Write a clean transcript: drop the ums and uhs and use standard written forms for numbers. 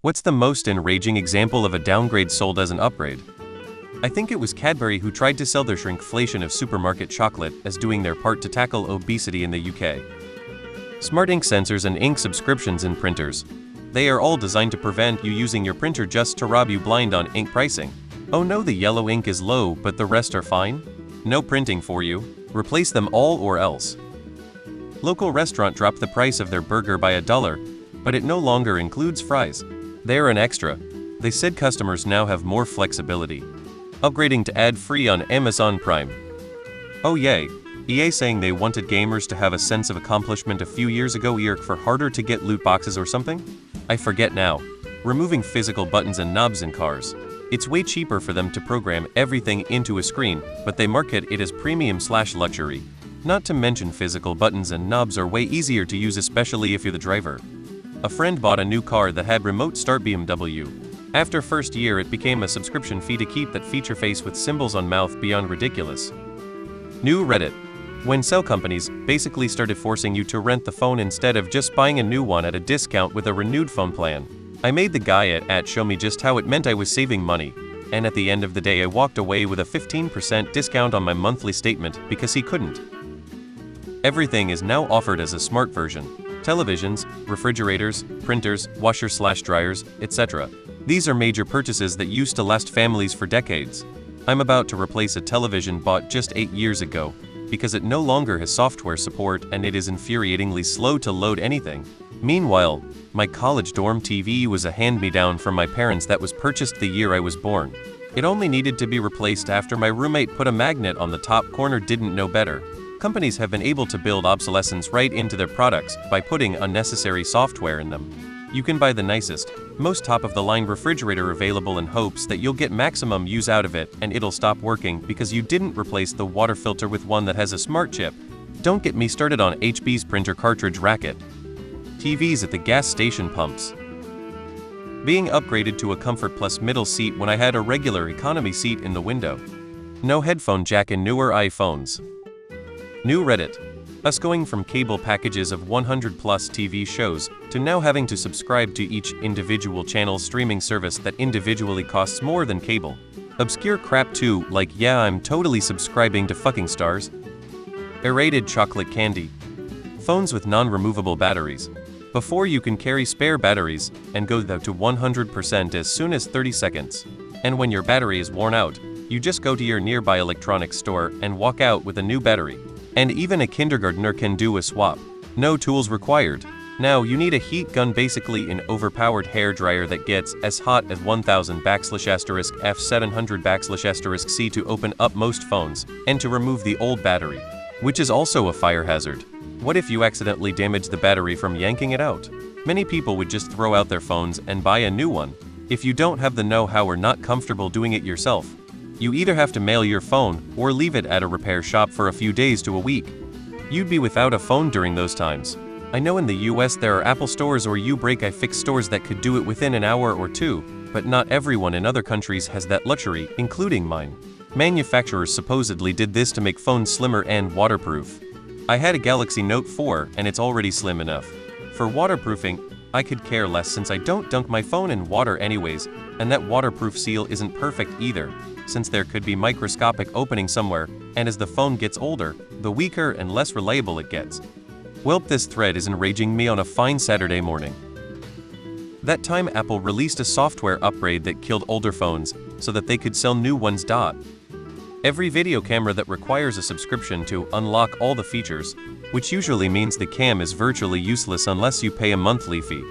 What's the most enraging example of a downgrade sold as an upgrade? I think it was Cadbury who tried to sell their shrinkflation of supermarket chocolate as doing their part to tackle obesity in the UK. Smart ink sensors and ink subscriptions in printers. They are all designed to prevent you using your printer just to rob you blind on ink pricing. Oh no, the yellow ink is low, but the rest are fine? No printing for you. Replace them all or else. Local restaurant dropped the price of their burger by $1, but it no longer includes fries. They're an extra. They said customers now have more flexibility. Upgrading to ad-free on Amazon Prime. Oh yay, EA saying they wanted gamers to have a sense of accomplishment a few years ago for harder to get loot boxes or something? I forget now. Removing physical buttons and knobs in cars. It's way cheaper for them to program everything into a screen, but they market it as premium/luxury. Not to mention physical buttons and knobs are way easier to use, especially if you're the driver. A friend bought a new car that had remote start BMW. After first year it became a subscription fee to keep that feature face with symbols on mouth beyond ridiculous. New Reddit. When cell companies basically started forcing you to rent the phone instead of just buying a new one at a discount with a renewed phone plan. I made the guy at show me just how it meant I was saving money, and at the end of the day I walked away with a 15% discount on my monthly statement because he couldn't. Everything is now offered as a smart version. Televisions, refrigerators, printers, washers/dryers, etc. These are major purchases that used to last families for decades. I'm about to replace a television bought just 8 years ago, because it no longer has software support and it is infuriatingly slow to load anything. Meanwhile, my college dorm TV was a hand-me-down from my parents that was purchased the year I was born. It only needed to be replaced after my roommate put a magnet on the top corner. Didn't know better. Companies have been able to build obsolescence right into their products by putting unnecessary software in them. You can buy the nicest, most top-of-the-line refrigerator available in hopes that you'll get maximum use out of it and it'll stop working because you didn't replace the water filter with one that has a smart chip. Don't get me started on HP's printer cartridge racket. TVs at the gas station pumps. Being upgraded to a Comfort Plus middle seat when I had a regular economy seat in the window. No headphone jack in newer iPhones. New Reddit. Us going from cable packages of 100 plus TV shows to now having to subscribe to each individual channel streaming service that individually costs more than cable. Obscure crap too, like yeah, I'm totally subscribing to fucking Stars. Aerated chocolate candy. Phones with non-removable batteries. Before you can carry spare batteries and go to 100% as soon as 30 seconds. And when your battery is worn out, you just go to your nearby electronics store and walk out with a new battery. And even a kindergartner can do a swap. No tools required. Now you need a heat gun, basically an overpowered hair dryer that gets as hot as 1000\F700\C to open up most phones, and to remove the old battery, which is also a fire hazard. What if you accidentally damage the battery from yanking it out? Many people would just throw out their phones and buy a new one. If you don't have the know-how or not comfortable doing it yourself, you either have to mail your phone or leave it at a repair shop for a few days to a week. You'd be without a phone during those times. I know in the US there are Apple stores or U-Break-I-Fix stores that could do it within an hour or two, but not everyone in other countries has that luxury, including mine. Manufacturers supposedly did this to make phones slimmer and waterproof. I had a Galaxy Note 4 and it's already slim enough. For waterproofing, I could care less since I don't dunk my phone in water anyways, and that waterproof seal isn't perfect either, since there could be microscopic opening somewhere, and as the phone gets older, the weaker and less reliable it gets. Welp, this thread is enraging me on a fine Saturday morning. That time Apple released a software upgrade that killed older phones so that they could sell new ones. Every video camera that requires a subscription to unlock all the features, which usually means the cam is virtually useless unless you pay a monthly fee.